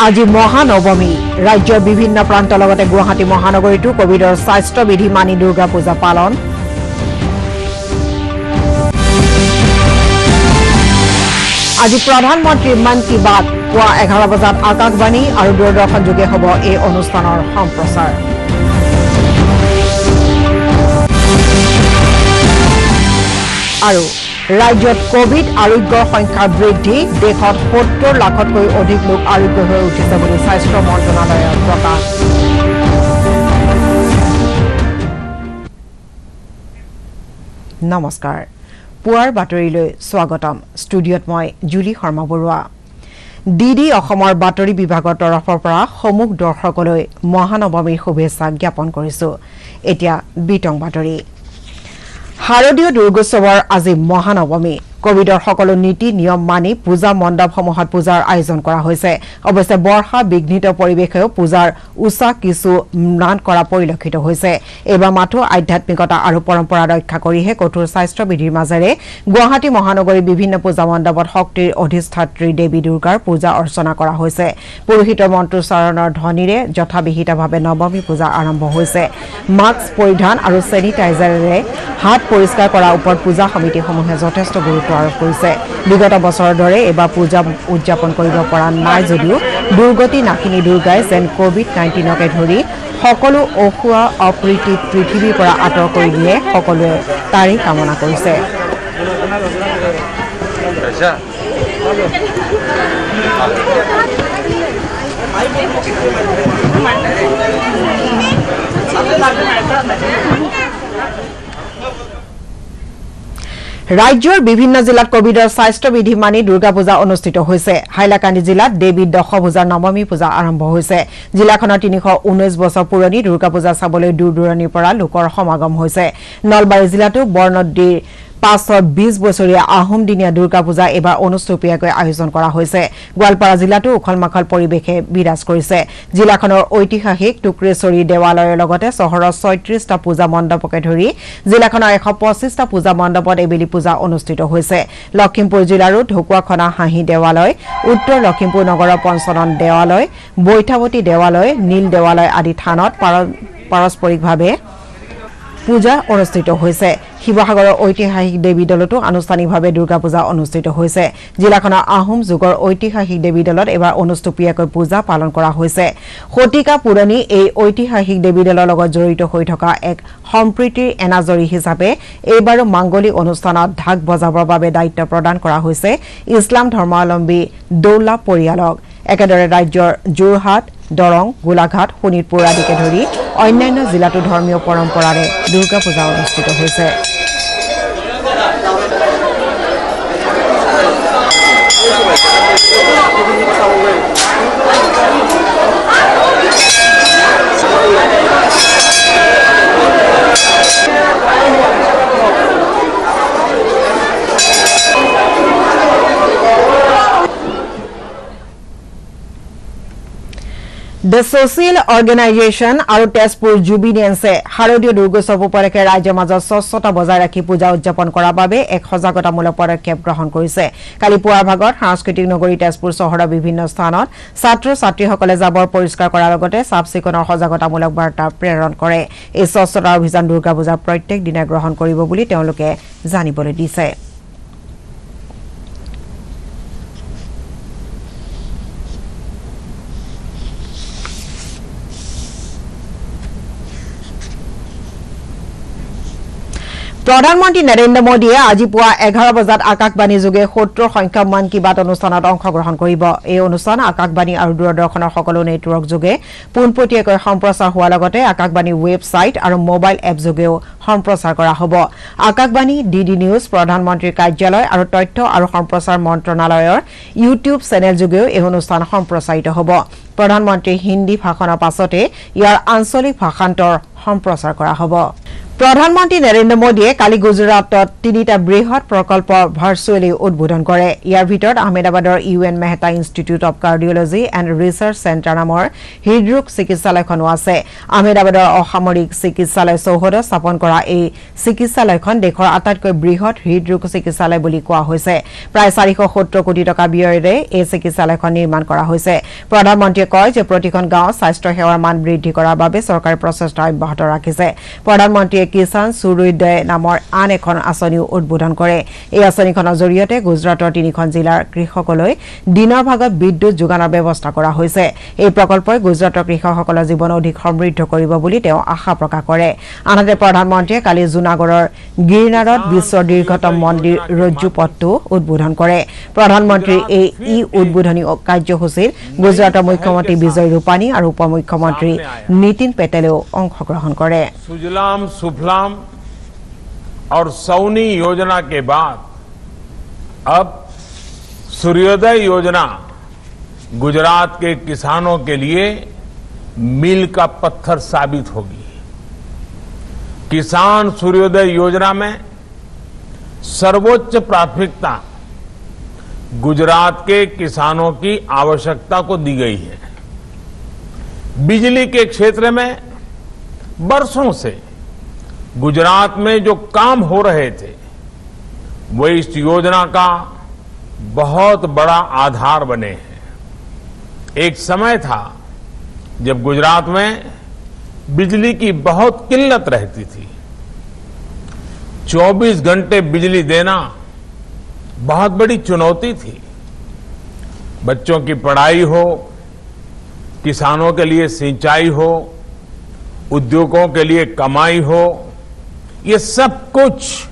আজি মহানৱমী ৰাজ্যৰ বিভিন্ন প্ৰান্তৰ লগতে গুৱাহাটী মহানগৰীতো কোভিডৰ স্বাস্থ্য বিধি মানি দুৰ্গা পূজা পালন আজি প্ৰধানমন্ত্ৰী মন কি বাত পুৱা 11 বজাত আকাশবাণী আৰু দূৰদৰ্শন যোগে হ'ব এই অনুষ্ঠানৰ সম্প্ৰচাৰ আৰু ৰাজ্যত কোভিড আৰোগ্যৰ সংখ্যা বৃদ্ধি দেশত 70 লাখতকৈ অধিক লোক আৰোগ্য হৈ উঠিছে বুলি স্বাস্থ্য মন্ত্ৰণালয়ৰ প্ৰকাশ নমস্কাৰ পুৱাৰ বাতৰিলৈ স্বাগতম ষ্টুডিঅত মই জুলি শৰ্মা বৰুৱা ডিডি অসমৰ বাতৰি বিভাগৰ তৰফৰ পৰা সমুখ দৰ্শকলৈ মহানৱমীৰ শুভেচ্ছা জ্ঞাপন কৰিছো এতিয়া বিতং বাতৰি শাৰদীয় দুৰ্গোৎসৱৰ আজি মহানৱমী কোভিডৰ সকলো নীতি নিয়ম মানি পূজা মণ্ডপসমূহত পূজাৰ আয়োজন কৰা হৈছে অৱশ্যে বৰ্ষা বিঘ্নিত পৰিৱেশেও পূজাৰ উৎসাহ কিছু ম্লান কৰা পৰিলক্ষিত হৈছে এইবাৰ মাথো আধ্যাত্মিকতা আৰু পৰম্পৰা ৰক্ষা কৰিহে কঠোৰ স্বাস্থ্য বিধিৰ মাজেৰে গুৱাহাটী মহানগৰীৰ বিভিন্ন পূজা মণ্ডপত শক্তিৰ অধিষ্ঠাত্ৰী দেৱী দুৰ্গাৰ পূজা অৰ্চনা কৰা হৈছে পুৰোহিতৰ মন্ত্ৰোচ্চাৰণৰ ধ্বনিৰে যথাবিহিতভাৱে নৱমী পূজা আৰম্ভ হৈছে মাস্ক পৰিধান আৰু চেনিটাইজাৰেৰে হাত পৰিষ্কাৰ কৰাৰ ওপৰত পূজা সমিতিসমূহে যথেষ্ট গুৰুত্ব আৰোপ কৰিছে বিগত বছৰৰ দৰে এবাৰ পূজা উদযাপন কৰিব পৰা নাই যদিও দুৰ্গতি নাকিনী দুৰ্গাই যেন কোভিড-19কে ধৰি সকলো অসুৱা অপ্ৰীতি পৃথিৱীৰ পৰা আঁতৰ কৰি দিয়ে সকলোৱে তাৰেই কামনা কৰিছে ৰাজ্যৰ বিভিন্ন জিলাত কোভিডৰ স্বাস্থ্য বিধি মানি দুৰ্গা পূজা অনুষ্ঠিত হৈছে হাইলাকান্দি জিলাত দেৱী দশভূজাৰ নৱমী পূজা আৰম্ভ হৈছে জিলাখনৰ 319 বছৰ পুৰণি দুৰ্গা পূজা চাবলৈ দূৰ-দূৰণিৰ পৰা লোকৰ সমাগম হৈছে নলবাৰী জিলাতো বৰনদীৰ 520 বছৰীয়া আহোম দিনীয়া দুৰ্গা পূজা এবাৰ অনুষ্ঠিতপীয়াকৈ আয়োজন কৰা হৈছে গোৱালপাৰা জিলাতো উখল-মাখল পৰিৱেশে বিৰাজ কৰিছে জিলাখনৰ ঐতিহাসিক টুক্ৰেশ্বৰী দেৱালয়ৰ লগতে চহৰৰ 36টা পূজা মণ্ডপকে ধৰি জিলাখনৰ 125টা পূজা মণ্ডপত এবেলি পূজা অনুষ্ঠিত হৈছে লখিমপুৰ জিলাৰো ঢকুৱাখনা হাঁহি দেৱালয় উত্তৰ লখিমপুৰ নগৰৰ পঞ্চনন দেৱালয় বৈঠাৱতী দেৱালয় নীল দেৱালয় আদি থানত পাৰস্পৰিকভাৱে পূজা অনুষ্ঠিত হৈছে শিৱসাগৰৰ ঐতিহাসিক দেৱী দলতো আনুষ্ঠানিকভাৱে দুৰ্গা পূজা অনুষ্ঠিত হৈছে জিলাখনৰ আহোম যুগৰ ঐতিহাসিক দেৱী দলত এবাৰ অনুষ্ঠিতপীয়াকৈ পূজা পালন কৰা হৈছে শতিকা পুৰণি এই ঐতিহাসিক দেৱী দলৰ লগত জড়িত হৈ থকা এক সম্প্ৰীতিৰ এনাজৰী হিচাপে এইবাৰো মাংগলিক অনুষ্ঠানত ঢাক বজাবৰ বাবে দায়িত্ব প্ৰদান কৰা হৈছে ইছলাম ধৰ্মাৱলম্বী দৌলা পৰিয়ালক একেদৰে ৰাজ্যৰ যোৰহাট দৰং গোলাঘাট শোণিতপুৰ আদিকে ধৰি অন্যান্য জিলাতো ধৰ্মীয় পৰম্পৰাৰে দুৰ্গা পূজা অনুষ্ঠিত হৈছে The Social Organization আৰু তেজপুৰ জুবিলিয়েন্সে শাৰদীয় দুৰ্গোৎসৱ উপলক্ষে ৰাজ্যৰ মাজত স্বচ্ছতা বজাই ৰাখি পূজা উদযাপন কৰাৰ বাবে এক সজাগতামূলক পদক্ষেপ গ্ৰহণ কৰিছে কালি পুৱাৰ ভাগত সাংস্কৃতিক নগৰী তেজপুৰ চহৰৰ বিভিন্ন স্থানত ছাত্ৰ-ছাত্ৰীসকলে জাবৰ পৰিষ্কাৰ কৰাৰ লগতে চাফ-চিকুণৰ সজাগতামূলক বাৰ্তা প্ৰেৰণ কৰে এই স্বচ্ছতা অভিযান দুৰ্গা পূজাৰ প্ৰত্যেক দিনা গ্ৰহণ কৰিব বুলি তেওঁলোকে জানিবলৈ দিছে প্ৰধানমন্ত্ৰী নৰেন্দ্ৰ মোদীয়ে আজি পুৱা 11 বজাত আকাশবাণী যোগে 70 সংখ্যক মন কি বাত অনুষ্ঠানত অংশগ্ৰহণ কৰিব এই অনুষ্ঠান আকাশবাণী আৰু দূৰদৰ্শনৰ সকলো নেটৱৰ্ক যোগে পোনপটীয়াকৈ সম্প্ৰচাৰ হোৱাৰ লগতে আকাশবাণী ৱেবছাইট আৰু মোবাইল এপ যোগেও সম্প্ৰচাৰ কৰা হ'ব আকাশবাণী ডিডি নিউজ প্ৰধানমন্ত্ৰীৰ কাৰ্যালয় আৰু তথ্য আৰু সম্প্ৰচাৰ মন্ত্ৰণালয়ৰ ইউটিউব চেনেল যোগেও এই অনুষ্ঠান সম্প্ৰচাৰিত হ'ব প্ৰধানমন্ত্ৰীৰ হিন্দী ভাষণৰ পাছতে ইয়াৰ আঞ্চলিক ভাষান্তৰ সম্প্ৰচাৰ কৰা হ'ব প্ৰধানমন্ত্ৰী নৰেন্দ্ৰ মোদীয়ে কালি গুজৰাটত তিনিটা বৃহৎ প্ৰকল্প ভাৰ্চুৱেলি উদ্বোধন কৰে। ইয়াৰ ভিতৰত আহমেদাবাদৰ UN Mehta institute of cardiology and research centre নামৰ হৃদৰোগ চিকিৎসালয়খনো আছে। আহমেদাবাদৰ অসামৰিক চিকিৎসালয় চৌহদত স্থাপন কৰা এই চিকিৎসালয়খন দেশৰ আটাইতকৈ বৃহৎ হৃদৰোগ চিকিৎসালয় বুলি কোৱা হৈছে। প্ৰায় 470 কোটি টকা ব্যয়েৰে এই চিকিৎসালয়খন নিৰ্মাণ কৰা হৈছে। প্ৰধানমন্ত্ৰীয়ে কয় যে প্ৰতিখন গাঁৱত স্বাস্থ্য সেৱাৰ মান বৃদ্ধি কৰাৰ বাবে চৰকাৰে প্ৰচেষ্টা অব্যাহত ৰাখিছে। প্ৰধানমন্ত্ৰীয়ে কিষাণ সূৰ্যোদয় নামৰ আন এখন আঁচনিও উদ্বোধন কৰে। এই আঁচনিখনৰ জৰিয়তে গুজৰাটৰ 3খন জিলাৰ কৃষকলৈ দিনৰ ভাগত বিদ্যুৎ যোগানৰ ব্যৱস্থা কৰা হৈছে। এই প্ৰকল্পই গুজৰাটৰ কৃষকসকলৰ জীৱন অধিক সমৃদ্ধ কৰিব বুলি তেওঁ আশা প্ৰকাশ কৰে। আনহাতে প্ৰধানমন্ত্ৰীয়ে কালি জুনাগড়ৰ গিৰনাৰত বিশ্বৰ দীৰ্ঘতম মন্দিৰ ৰজ্জু পথটো উদ্বোধন কৰে। প্ৰধানমন্ত্ৰীৰ এই উদ্বোধনী কাৰ্যসূচীত গুজৰাটৰ মুখ্যমন্ত্ৰী বিজয় ৰূপানী আৰু উপ মুখ্যমন্ত্ৰী নীতিন পেটেলেও অংশগ্ৰহণ কৰে। सुजलाम सुफलाम और सौनी योजना के बाद अब सूर्योदय योजना गुजरात के किसानों के लिए मील का पत्थर साबित होगी। किसान सूर्योदय योजना में सर्वोच्च प्राथमिकता गुजरात के किसानों की आवश्यकता को दी गई है। बिजली के क्षेत्र में बरसों से गुजरात में जो काम हो रहे थे वो इस योजना का बहुत बड़ा आधार बने हैं। एक समय था जब गुजरात में बिजली की बहुत किल्लत रहती थी। 24 घंटे बिजली देना बहुत बड़ी चुनौती थी। बच्चों की पढ़ाई हो, किसानों के लिए सिंचाई हो, उद्योगों के लिए कमाई हो, ये सब कुछ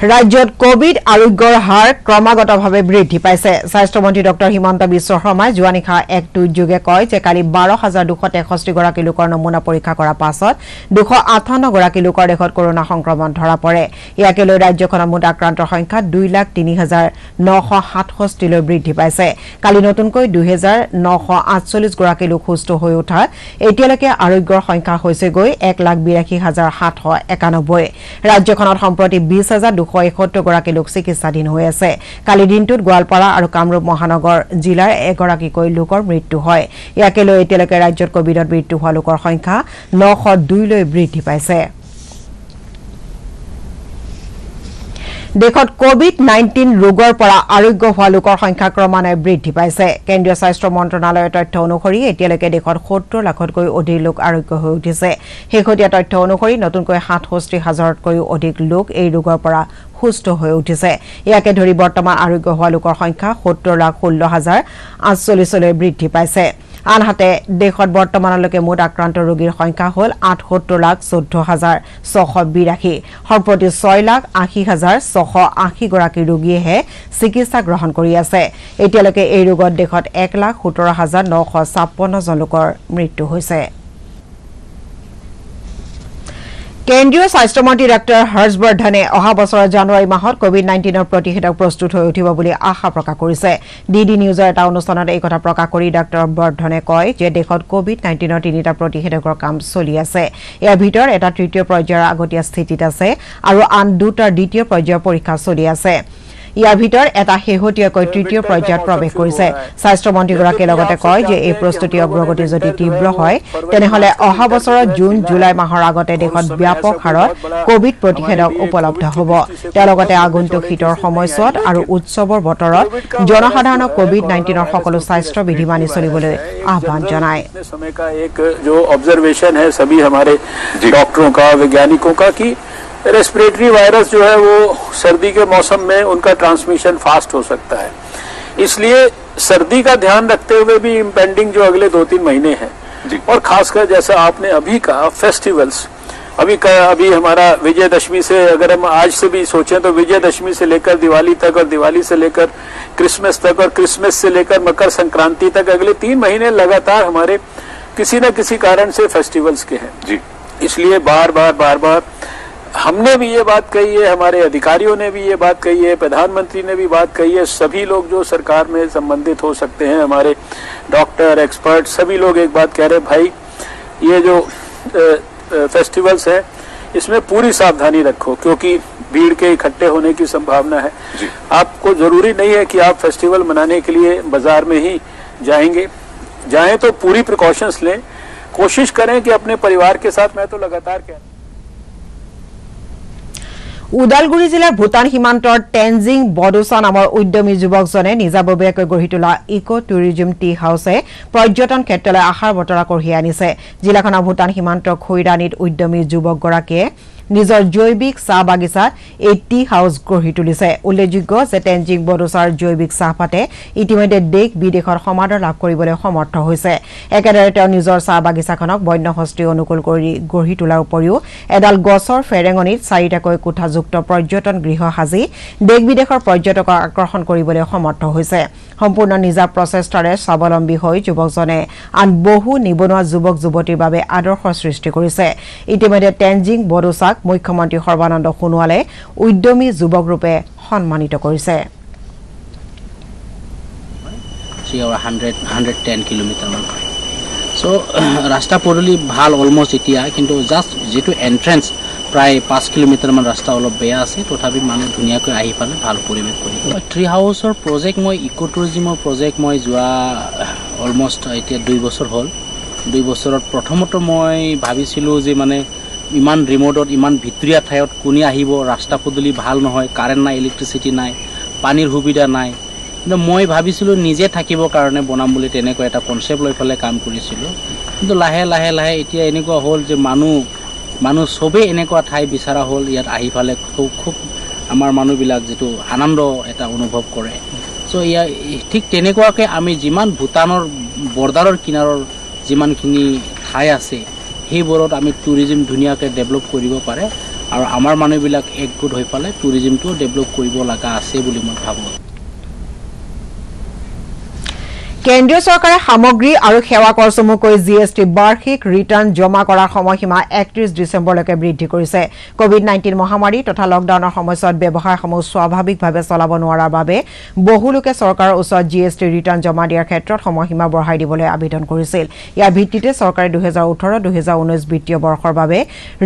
राज्यत कोविड आरोग्यर हार क्रमागतभाৱে বৃদ্ধি পাইছে। স্বাস্থ্যমন্ত্ৰী ডক্টৰ হিমন্ত বিশ্ব শৰ্মাই যোৱা নিশা এক টুইটযোগে কয় যে কালি 12,263 গৰাকী লোকৰ নমুনা পৰীক্ষা কৰাৰ পাছত 258 গৰাকী লোকৰ দেশত কৰোনা সংক্ৰমণ ধৰা পৰে। ইয়াকে লৈ ৰাজ্যখনৰ মুঠ আক্ৰান্তৰ সংখ্যা 2,03,967 লৈ বৃদ্ধি পাইছে। কালি নতুনকৈ 2,948 গৰাকী লোক সুস্থ হৈ উঠা এতিয়ালৈকে আৰোগ্যৰ সংখ্যা হৈছে গৈ 1,82,791। ৰাজ্যখনত সম্প্ৰতি 20,271 গৰাকী লোক চিকিৎসাধীন হৈ আছে। কালি দিনটোত গোৱালপাৰা আৰু কামৰূপ মহানগৰ জিলাৰ এগৰাকীকৈ লোকৰ মৃত্যু হয়। ইয়াকে লৈ এতিয়ালৈকে ৰাজ্যত কোভিডত মৃত্যু হোৱা লোকৰ সংখ্যা 902 লৈ বৃদ্ধি পাইছে। দেশত কোভিড-19 ৰোগৰ পৰা আৰোগ্য হোৱা লোকৰ সংখ্যা ক্ৰমান্বয়ে বৃদ্ধি পাইছে। কেন্দ্ৰীয় স্বাস্থ্য মন্ত্ৰণালয়ৰ তথ্য অনুসৰি এতিয়ালৈকে দেশত 70 লাখতকৈ অধিক লোক আৰোগ্য হৈ উঠিছে। শেহতীয়া তথ্য অনুসৰি নতুনকৈ 67,000তকৈও অধিক লোক এই ৰোগৰ পৰা সুস্থ হৈ উঠিছে। ইয়াকে ধৰি বৰ্তমান আৰোগ্য হোৱা লোকৰ সংখ্যা 70,16,048 লৈ বৃদ্ধি পাইছে। আনহাতে দেশত বৰ্তমানলৈকে মুঠ আক্ৰান্ত ৰোগীৰ সংখ্যা হ'ল 78,14,682। সম্প্ৰতি 6,80,680 গৰাকী ৰোগীয়েহে চিকিৎসা গ্ৰহণ কৰি আছে। এতিয়ালৈকে এই ৰোগত দেশত 1,17,956 জন লোকৰ মৃত্যু হৈছে। কেন্দ্ৰীয় স্বাস্থ্যমন্ত্ৰী ডক্টৰ হৰ্ষবৰ্ধনে অহা বছৰৰ জানুৱাৰী মাহত কোভিড-19ৰ প্ৰতিষেধক প্ৰস্তুত হৈ উঠিব বুলি আশা প্ৰকাশ কৰিছে। ডিডি নিউজৰ এটা অনুষ্ঠানত এই কথা প্ৰকাশ কৰি ডক্টৰ বৰ্ধনে কয় যে দেশত কোভিড-19ৰ 3টা প্ৰতিষেধকৰ কাম চলি আছে। ইয়াৰ ভিতৰত এটা তৃতীয় পৰ্যায়ৰ আগতীয়া স্থিতিত আছে আৰু আন 2টাৰ দ্বিতীয় পৰ্যায়ৰ পৰীক্ষা চলি আছে। ইয়াৰ ভিতৰত এটা শেহতীয়াকৈ তৃতীয় পৰ্যায়ত প্ৰৱেশ কৰিছে। স্বাস্থ্যমন্ত্ৰীগৰাকীয়ে লগতে কয় যে এই প্ৰস্তুতি অগ্ৰগতি যদি তীব্ৰ হয় তেনেহলে অহা বছৰৰ জুন-জুলাই মাহৰ আগতে দেশত ব্যাপক হাৰত কোভিড প্ৰতিষেধক উপলব্ধ হ'ব। তেওঁ লগতে আগন্তুক শীতৰ সময়ছোৱাত আৰু উৎসৱৰ বতৰত জনসাধাৰণক কোভিড-19ৰ সকলো স্বাস্থ্য বিধি মানি চলিবলৈ আহ্বান জনায়। रेस्पिरेटरी वायरस जो है वो सर्दी के मौसम में उनका ट्रांसमिशन फास्ट हो सकता है, इसलिए सर्दी का ध्यान रखते हुए भी इम्पेंडिंग जो अगले 2-3 महीने हैं और खासकर जैसा आपने अभी कहा फेस्टिवल्स, अभी हमारा विजयदशमी से अगर हम आज से भी सोचें तो विजयदशमी से लेकर दिवाली तक और दिवाली से लेकर क्रिसमस तक और क्रिसमस से लेकर मकर संक्रांति तक अगले 3 महीने लगातार हमारे किसी न किसी कारण से फेस्टिवल्स के हैं। इसलिए बार बार हमने भी ये बात कही है, हमारे अधिकारियों ने भी ये बात कही है, प्रधानमंत्री ने भी बात कही है, सभी लोग जो सरकार में संबंधित हो सकते हैं, हमारे डॉक्टर, एक्सपर्ट, सभी लोग एक बात कह रहे हैं, भाई ये जो फेस्टिवल्स है इसमें पूरी सावधानी रखो, क्योंकि भीड़ के इकट्ठे होने की संभावना है। आपको जरूरी नहीं है कि आप फेस्टिवल मनाने के लिए बाजार में ही जाएं तो पूरी प्रिकॉशंस लें, कोशिश करें कि अपने परिवार के साथ, मैं तो लगातार कह উদালগুৰি জিলাৰ ভূটান সীমান্তৰ টেনজিং বডোচা নামৰ উদ্যমী যুৱকজনে নিজাববীয়াকৈ গঢ়ি তোলা ইকো টুৰিজম টি হাউছে পৰ্যটন ক্ষেত্ৰলৈ আশাৰ বতৰা কঢ়িয়াই আনিছে। জিলাখনৰ ভূটান সীমান্তৰ খৈৰাণীত উদ্যমী যুৱকগৰাকীয়ে নিজৰ জৈৱিক চাহ বাগিচাত এই টি হাউচ গঢ়ি তুলিছে। উল্লেখযোগ্য যে টেনজিং বডোচাৰ জৈৱিক চাহপাতে ইতিমধ্যে দেশ বিদেশৰ সমাদৰ লাভ কৰিবলৈ সমৰ্থ হৈছে। একেদৰে তেওঁ নিজৰ চাহ বাগিচাখনক বন্যহস্তী অনুকূল কৰি গঢ়ি তোলাৰ উপৰিও এডাল গছৰ ফেৰেঙনিত 4টাকৈ কোঠাযুক্ত পৰ্যটন গৃহ সাজি দেশ বিদেশৰ পৰ্যটকক আকৰ্ষণ কৰিবলৈ সমৰ্থ হৈছে। সম্পূৰ্ণ নিজা প্ৰচেষ্টাৰে স্বাৱলম্বী হৈ যুৱকজনে আন বহু নিবনুৱা যুৱক যুৱতীৰ বাবে আদৰ্শ সৃষ্টি কৰিছে। ইতিমধ্যে টেনজিং বডোচাক মুখ্যমন্ত্ৰী সৰ্বানন্দ সোণোৱালে উদ্যমী যুৱক ৰূপে সন্মানিত কৰিছে। 110 কিলোমিটাৰ মান হয়। সো ৰাস্তা পদূলি ভাল অলমোষ্ট এতিয়া, কিন্তু জাষ্ট যেটো এন্ট্ৰেন্স প্ৰায় 5 কিলোমিটাৰ মান ৰাস্তা অলপ বেয়া আছে, তথাপি মানুহ ধুনীয়াকৈ আহি পালে ভাল পৰিৱেশ কৰিব। ট্ৰি হাউচৰ প্ৰজেক্ট মই ইকো টুৰিজমৰ প্ৰজেক্ট মই যোৱা অলমোষ্ট এতিয়া 2 বছৰ হ'ল। 2 বছৰত প্ৰথমতে মই ভাবিছিলোঁ যে মানে ইমান ৰিমোটত, ইমান ভিতৰীয়া ঠাইত কোনে আহিব, ৰাস্তা পদূলি ভাল নহয়, কাৰেণ্ট নাই, ইলেক্ট্ৰিচিটি নাই, পানীৰ সুবিধা নাই। কিন্তু মই ভাবিছিলোঁ নিজে থাকিবৰ কাৰণে বনাম বুলি, তেনেকুৱা এটা কনচেপ্ট লৈ পেলাই কাম কৰিছিলোঁ। কিন্তু লাহে লাহে লাহে এতিয়া এনেকুৱা হ'ল যে মানুহ চবেই এনেকুৱা ঠাই বিচৰা হ'ল, ইয়াত আহি পালে খুব আমাৰ মানুহবিলাক যিটো আনন্দ এটা অনুভৱ কৰে। চ' ঠিক তেনেকুৱাকৈ আমি যিমান ভূটানৰ বৰ্ডাৰৰ কিনাৰৰ যিমানখিনি ঠাই আছে সেইবোৰত আমি টুৰিজিম ধুনীয়াকৈ ডেভেলপ কৰিব পাৰে, আৰু আমাৰ মানুহবিলাক একগোট হৈ পেলাই টুৰিজিমটো ডেভেলপ কৰিব লগা আছে বুলি মই ভাবোঁ। কেন্দ্ৰীয় চৰকাৰে সামগ্ৰী আৰু সেৱা কৰ চমুকৈ জিএছটি বাৰ্ষিক ৰিটাৰ্ণ জমা কৰাৰ সময়সীমা 31 ডিচেম্বৰলৈকে বৃদ্ধি কৰিছে। কোভিড-19 মহামাৰী তথা লকডাউনৰ সময়ছোৱাত ব্যৱসায়সমূহ স্বাভাৱিকভাৱে চলাব নোৱাৰাৰ বাবে বহু লোকে চৰকাৰৰ ওচৰত জিএছটি ৰিটাৰ্ণ জমা দিয়াৰ ক্ষেত্ৰত সময়সীমা বঢ়াই দিবলৈ আবেদন কৰিছিল। ইয়াৰ ভিত্তিতে চৰকাৰে 2018-2019 বিত্তীয় বৰ্ষৰ বাবে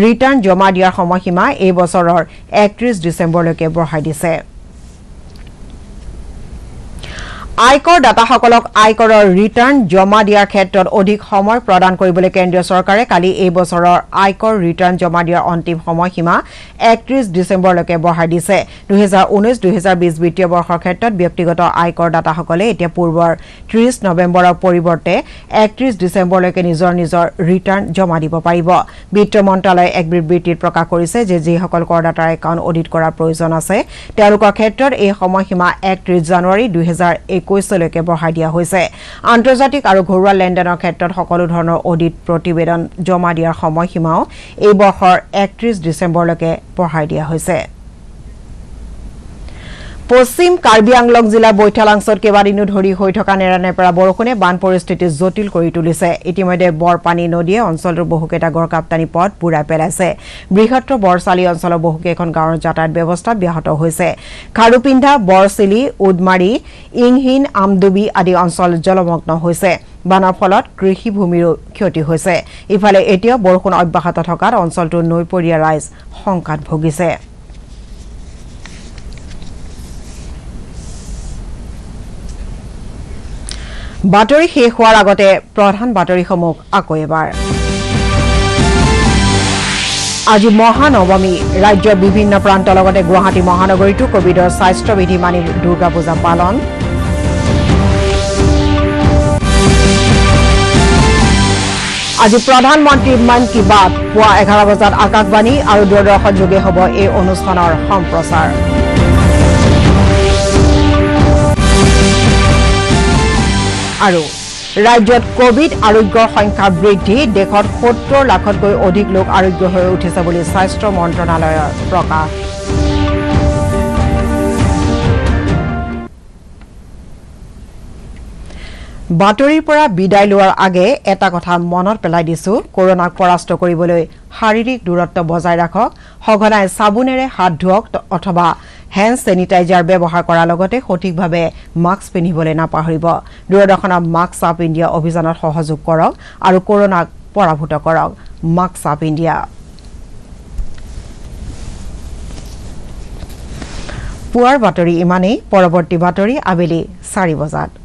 ৰিটাৰ্ণ জমা দিয়াৰ সময়সীমা এই বছৰৰ 31 ডিচেম্বৰলৈকে বঢ়াই দিছে। আয়কৰ দাতাসকলক আয়কৰৰ ৰিটাৰ্ণ জমা দিয়াৰ ক্ষেত্ৰত অধিক সময় প্ৰদান কৰিবলৈ কেন্দ্ৰীয় চৰকাৰে কালি এই বছৰৰ আয়কৰ ৰিটাৰ্ণ জমা দিয়াৰ অন্তিম সময়সীমা 31 ডিচেম্বৰলৈকে বঢ়াই দিছে। 2019-2020 বিত্তীয় বৰ্ষৰ ক্ষেত্ৰত ব্যক্তিগত আয়কৰ দাতাসকলে এতিয়া পূৰ্বৰ 30 নৱেম্বৰৰ পৰিৱৰ্তে 31 ডিচেম্বৰলৈকে নিজৰ ৰিটাৰ্ণ জমা দিব পাৰিব। বিত্ত মন্ত্ৰালয়ে এক বিবৃতিত প্ৰকাশ কৰিছে যে যিসকল কৰদাতাৰ একাউণ্ট অডিট কৰাৰ প্ৰয়োজন আছে তেওঁলোকৰ ক্ষেত্ৰত এই সময়সীমা 31 জানুৱাৰী 2021লৈকে বঢ়াই দিয়া হৈছে। আন্তৰ্জাতিক আৰু ঘৰুৱা লেনদেনৰ ক্ষেত্ৰত সকলো ধৰণৰ অডিট প্ৰতিবেদন জমা দিয়াৰ সময়সীমাও এই বৰ্ষৰ 31 ডিচেম্বৰলৈকে বঢ়াই দিয়া হৈছে। পশ্চিম কাৰ্বি আংলং জিলাৰ বৈঠালাংছত কেইবাদিনো ধৰি হৈ থকা নেৰানেপেৰা বৰষুণে বান পৰিস্থিতি জটিল কৰি তুলিছে। ইতিমধ্যে বৰপানী নদীয়ে অঞ্চলটোৰ বহুকেইটা গড়কাপ্তানি পথ বুৰাই পেলাইছে। বৃহত্তৰ বৰচালি অঞ্চলৰ বহুকেইখন গাঁৱৰ যাতায়াত ব্যৱস্থা ব্যাহত হৈছে। খাৰুপিন্ধা, বৰচিলি, উদমাৰী, ইংহিন, আমডুবি আদি অঞ্চল জলমগ্ন হৈছে। বানৰ ফলত কৃষিভূমিৰো ক্ষতি হৈছে। ইফালে এতিয়াও বৰষুণ অব্যাহত থকাত অঞ্চলটোৰ নৈপৰীয়া ৰাইজ শংকাত ভুগিছে। বাতৰি শেষ হোৱাৰ আগতে প্ৰধান বাতৰিসমূহ আকৌ এবাৰ। আজি মহানৱমী, ৰাজ্যৰ বিভিন্ন প্ৰান্তৰ লগতে গুৱাহাটী মহানগৰীতো কোভিডৰ স্বাস্থ্যবিধি মানি দুৰ্গা পূজা পালন। আজি প্ৰধানমন্ত্ৰীৰ মন কী বাত, পুৱা 11 বজাত আকাশবাণী আৰু দূৰদৰ্শন যোগে হ'ব এই অনুষ্ঠানৰ সম্প্ৰচাৰ। আৰু ৰাজ্যত কোভিড আৰোগ্যৰ সংখ্যা বৃদ্ধি, দেশত 70 লাখতকৈ অধিক লোক আৰোগ্য হৈ উঠিছে বুলি স্বাস্থ্য মন্ত্ৰণালয়ৰ প্ৰকাশ। বাতৰিৰ পৰা বিদায় লোৱাৰ আগে এটা কথা মনত পেলাই দিছো কৰোনাক পৰাস্ত কৰিবলৈ শাৰীৰিক দূৰত্ব বজাই ৰাখক সঘনাই সাবুনেৰে হাত ধুওক অথবা হ্যান্ড স্যানিটাইজাৰ ব্যৱহাৰ কৰাৰ লগতে সঠিকভাৱে মাস্ক পিন্ধিবলৈ নাপাহৰিব দূৰদৰ্শনৰ মাস্ক আপ ইণ্ডিয়া অভিযানত সহযোগ কৰক আৰু কৰোনাক পৰাভূত কৰক মাস্ক আপ ইণ্ডিয়া পুৱাৰ বাতৰি ইমানেই পৰৱৰ্তী বাতৰি আবেলি 4 বজাত